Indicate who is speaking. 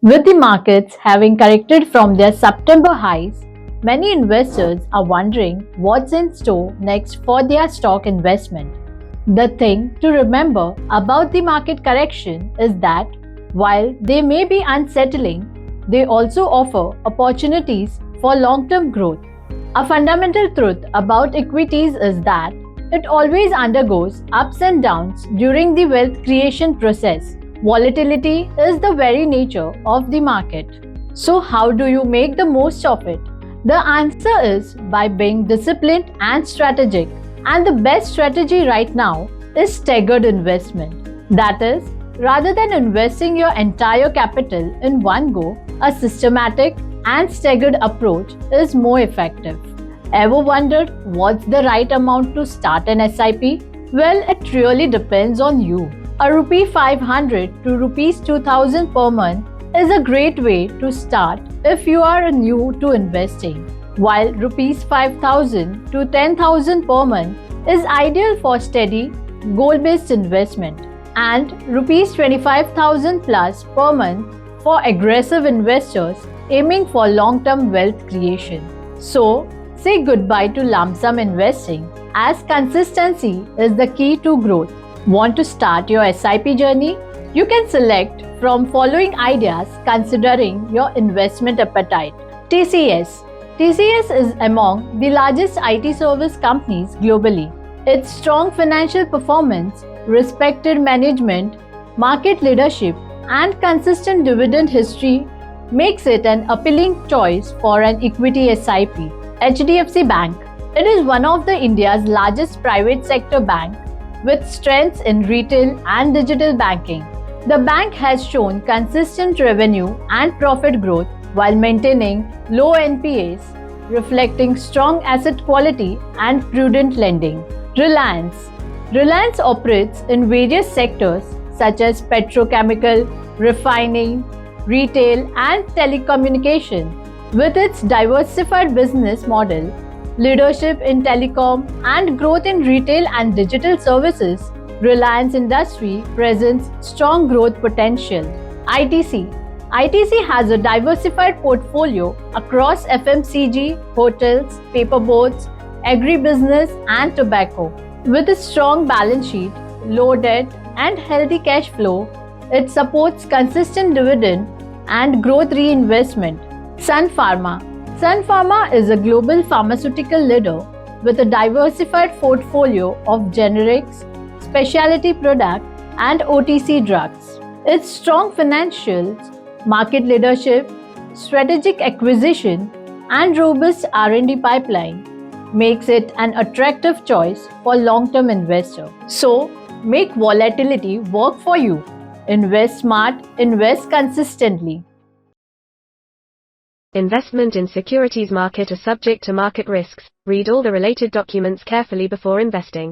Speaker 1: With the markets having corrected from their September highs, many investors are wondering what's in store next for their stock investment. The thing to remember about the market correction is that while they may be unsettling, they also offer opportunities for long term growth. A fundamental truth about equities is that it always undergoes ups and downs during the wealth creation process. Volatility is the very nature of the market. So, how do you make the most of it? The answer is by being disciplined and strategic. And the best strategy right now is staggered investment. That is, rather than investing your entire capital in one go, a systematic and staggered approach is more effective. Ever wondered what's the right amount to start an SIP? Well, it really depends on you. A rupee 500 to rupees 2000 per month is a great way to start if you are new to investing, while rupees 5000 to 10,000 per month is ideal for steady, goal-based investment, and rupees 25,000 plus per month for aggressive investors aiming for long-term wealth creation. So, say goodbye to lump sum investing, as consistency is the key to growth. Want to start your SIP journey? You can select from following ideas considering your investment appetite. TCS. TCS is among the largest IT service companies globally. Its strong financial performance, respected management, market leadership, and consistent dividend history makes it an appealing choice for an equity SIP. HDFC Bank. It is one of the India's largest private sector bank with strengths in retail and digital banking. The bank has shown consistent revenue and profit growth while maintaining low NPAs, reflecting strong asset quality and prudent lending. Reliance. Reliance operates in various sectors such as petrochemical, refining, retail, and telecommunication. With its diversified business model, leadership in telecom, and growth in retail and digital services, Reliance Industry presents strong growth potential. ITC. ITC has a diversified portfolio across FMCG, hotels, paperboards, agribusiness, and tobacco. With a strong balance sheet, low debt, and healthy cash flow, it supports consistent dividend and growth reinvestment. Sun Pharma. Sun Pharma is a global pharmaceutical leader with a diversified portfolio of generics, specialty products, and OTC drugs. Its strong financials, market leadership, strategic acquisition, and robust R&D pipeline makes it an attractive choice for long-term investors. So, make volatility work for you. Invest smart, invest consistently.
Speaker 2: Investment in securities market are subject to market risks. Read all the related documents carefully before investing.